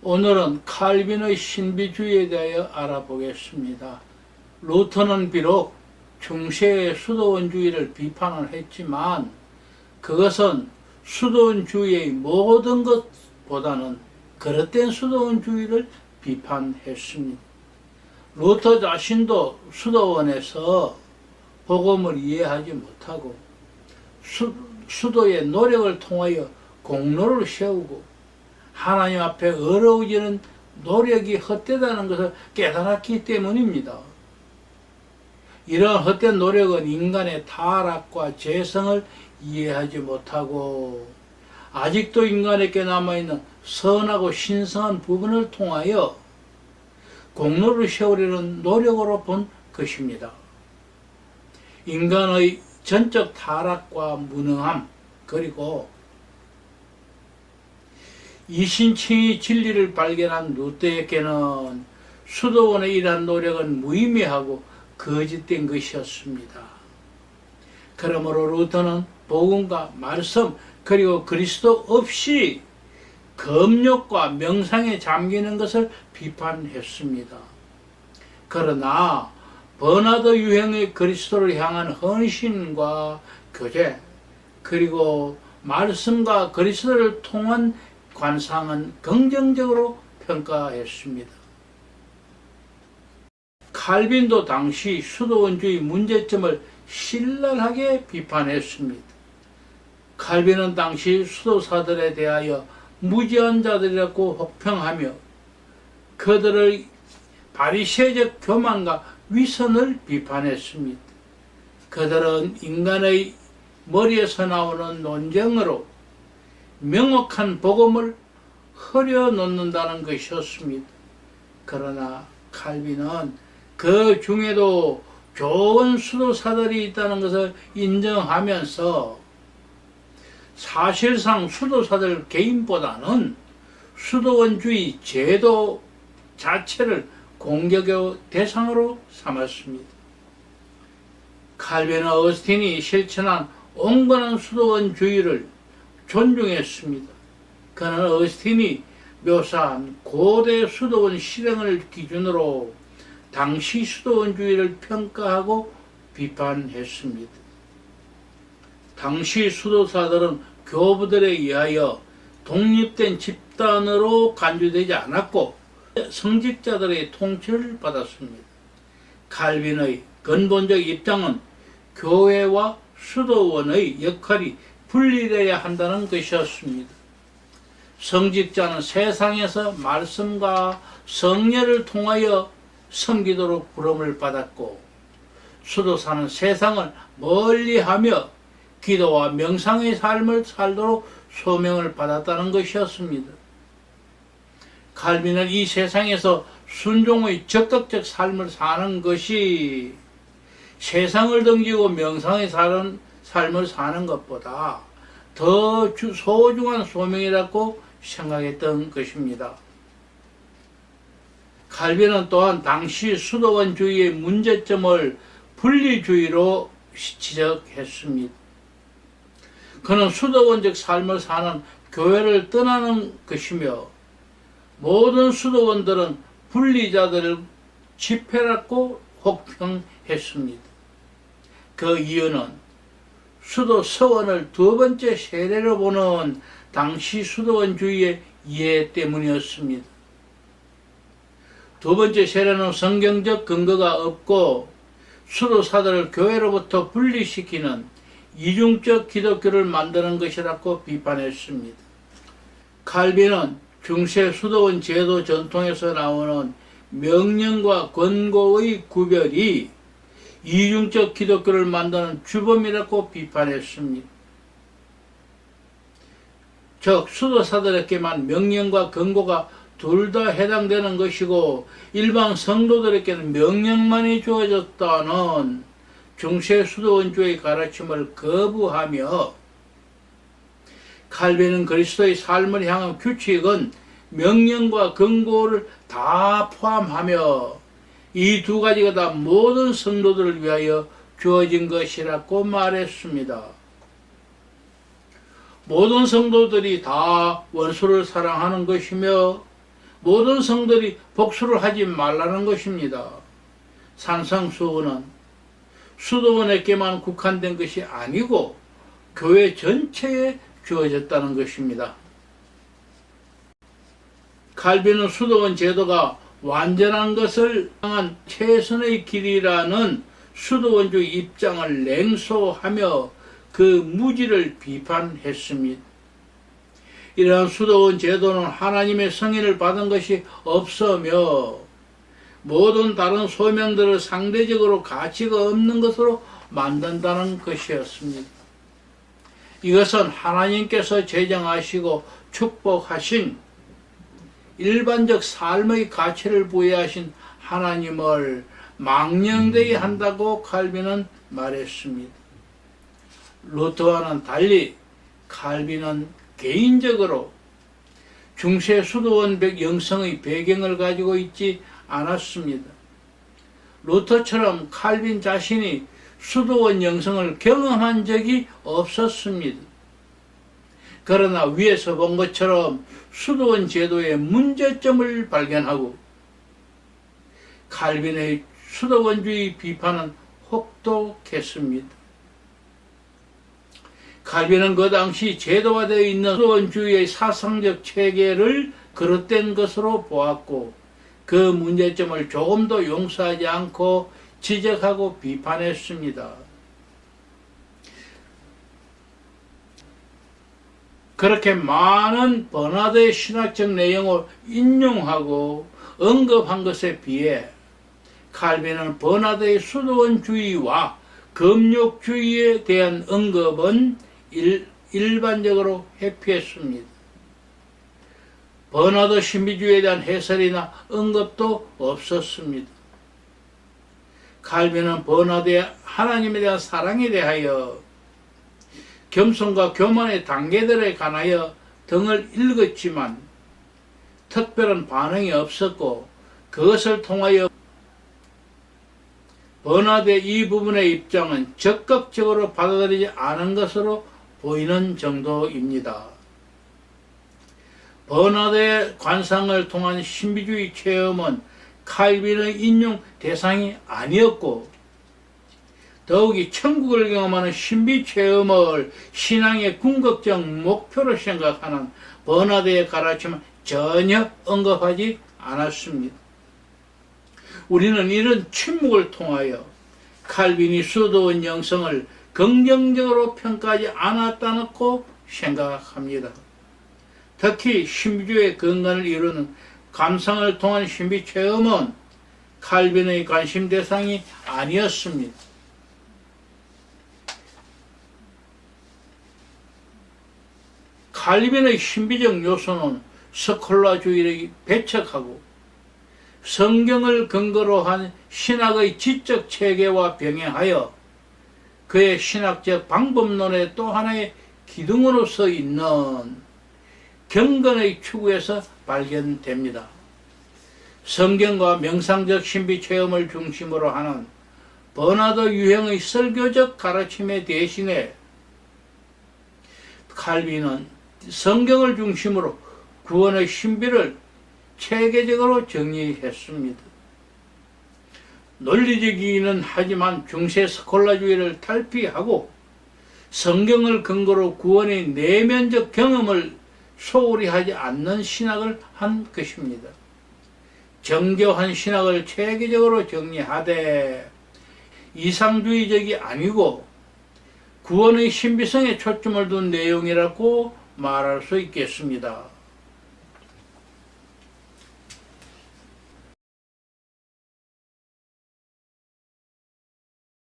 오늘은 칼빈의 신비주의에 대하여 알아보겠습니다. 루터는 비록 중세의 수도원주의를 비판을 했지만 그것은 수도원주의의 모든 것보다는 그릇된 수도원주의를 비판했습니다. 루터 자신도 수도원에서 복음을 이해하지 못하고 수도의 노력을 통하여 공로를 세우고 하나님 앞에 어려워지는 노력이 헛되다는 것을 깨달았기 때문입니다. 이런 헛된 노력은 인간의 타락과 죄성을 이해하지 못하고 아직도 인간에게 남아있는 선하고 신성한 부분을 통하여 공로를 세우려는 노력으로 본 것입니다. 인간의 전적 타락과 무능함, 그리고 이신칭의 진리를 발견한 루터에게는 수도원의 이러한 노력은 무의미하고 거짓된 것이었습니다. 그러므로 루터는 복음과 말씀 그리고 그리스도 없이 검욕과 명상에 잠기는 것을 비판했습니다. 그러나 버나드 유형의 그리스도를 향한 헌신과 교제 그리고 말씀과 그리스도를 통한 관상은 긍정적으로 평가했습니다. 칼빈도 당시 수도원주의 문제점을 신랄하게 비판했습니다. 칼빈은 당시 수도사들에 대하여 무지한 자들이라고 혹평하며 그들의 바리새적 교만과 위선을 비판했습니다. 그들은 인간의 머리에서 나오는 논쟁으로 명확한 복음을 흐려놓는다는 것이었습니다. 그러나 칼빈은 그 중에도 좋은 수도사들이 있다는 것을 인정하면서 사실상 수도사들 개인보다는 수도원주의 제도 자체를 공격의 대상으로 삼았습니다. 칼빈은 어거스틴이 실천한 온건한 수도원주의를 존중했습니다. 그는 어거스틴이 묘사한 고대 수도원 실행을 기준으로 당시 수도원주의를 평가하고 비판했습니다. 당시 수도사들은 교부들에 의하여 독립된 집단으로 간주되지 않았고 성직자들의 통치를 받았습니다. 칼빈의 근본적 입장은 교회와 수도원의 역할이 분리되어야 한다는 것이었습니다. 성직자는 세상에서 말씀과 성례를 통하여 섬기도록 부름을 받았고 수도사는 세상을 멀리하며 기도와 명상의 삶을 살도록 소명을 받았다는 것이었습니다. 칼빈은 이 세상에서 순종의 적극적 삶을 사는 것이 세상을 등지고 명상의 삶을 사는 것보다 더 소중한 소명이라고 생각했던 것입니다. 칼빈은 또한 당시 수도원주의의 문제점을 분리주의로 지적했습니다. 그는 수도원적 삶을 사는 교회를 떠나는 것이며 모든 수도원들은 분리자들을 집회라고 혹평했습니다. 그 이유는 수도 서원을 두 번째 세례로 보는 당시 수도원주의의 이해 때문이었습니다. 두 번째 세례는 성경적 근거가 없고 수도사들을 교회로부터 분리시키는 이중적 기독교를 만드는 것이라고 비판했습니다. 칼빈은 중세 수도원 제도 전통에서 나오는 명령과 권고의 구별이 이중적 기독교를 만드는 주범이라고 비판했습니다. 즉 수도사들에게만 명령과 권고가 둘 다 해당되는 것이고 일반 성도들에게는 명령만이 주어졌다는 중세 수도원주의 가르침을 거부하며 칼빈은 그리스도의 삶을 향한 규칙은 명령과 권고를 다 포함하며 이 두 가지가 다 모든 성도들을 위하여 주어진 것이라고 말했습니다. 모든 성도들이 다 원수를 사랑하는 것이며 모든 성들이 복수를 하지 말라는 것입니다. 산상수훈은 수도원에게만 국한된 것이 아니고 교회 전체에 주어졌다는 것입니다. 칼빈은 수도원 제도가 완전한 것을 향한 최선의 길이라는 수도원주의 입장을 냉소하며 그 무지를 비판했습니다. 이러한 수도원 제도는 하나님의 성인을 받은 것이 없으며 모든 다른 소명들을 상대적으로 가치가 없는 것으로 만든다는 것이었습니다. 이것은 하나님께서 제정하시고 축복하신 일반적 삶의 가치를 부여하신 하나님을 망령되이 한다고 칼빈은 말했습니다. 루터와는 달리 칼빈은 개인적으로 중세 수도원 영성의 배경을 가지고 있지 않았습니다. 루터처럼 칼빈 자신이 수도원 영성을 경험한 적이 없었습니다. 그러나 위에서 본 것처럼 수도원 제도의 문제점을 발견하고 칼빈의 수도원주의 비판은 혹독했습니다. 칼빈은 그 당시 제도화되어 있는 수도원주의의 사상적 체계를 그릇된 것으로 보았고 그 문제점을 조금도 용서하지 않고 지적하고 비판했습니다. 그렇게 많은 버나드의 신학적 내용을 인용하고 언급한 것에 비해 칼빈은 버나드의 수도원주의와 금욕주의에 대한 언급은 일반적으로 회피했습니다. 버나드 신비주의에 대한 해설이나 언급도 없었습니다. 칼빈은 버나드의 하나님에 대한 사랑에 대하여 겸손과 교만의 단계들에 관하여 등을 읽었지만 특별한 반응이 없었고 그것을 통하여 버나드의 이 부분의 입장은 적극적으로 받아들이지 않은 것으로 보이는 정도입니다. 버나드의 관상을 통한 신비주의 체험은 칼빈의 인용 대상이 아니었고 더욱이 천국을 경험하는 신비 체험을 신앙의 궁극적 목표로 생각하는 버나드의 가르침은 전혀 언급하지 않았습니다. 우리는 이런 침묵을 통하여 칼빈이 수도원 영성을 긍정적으로 평가하지 않았다고 생각합니다. 특히 신비주의의 근간을 이루는 감상을 통한 신비 체험은 칼빈의 관심 대상이 아니었습니다. 칼빈의 신비적 요소는 스콜라주의를 배척하고 성경을 근거로 한 신학의 지적 체계와 병행하여 그의 신학적 방법론의 또 하나의 기둥으로서 있는 경건의 추구에서 발견됩니다. 성경과 명상적 신비 체험을 중심으로 하는 버나드 유형의 설교적 가르침에 대신에 칼빈은 성경을 중심으로 구원의 신비를 체계적으로 정리했습니다. 논리적이기는 하지만 중세 스콜라주의를 탈피하고 성경을 근거로 구원의 내면적 경험을 소홀히 하지 않는 신학을 한 것입니다. 정교한 신학을 체계적으로 정리하되 이상주의적이 아니고 구원의 신비성에 초점을 둔 내용이라고 말할 수 있겠습니다.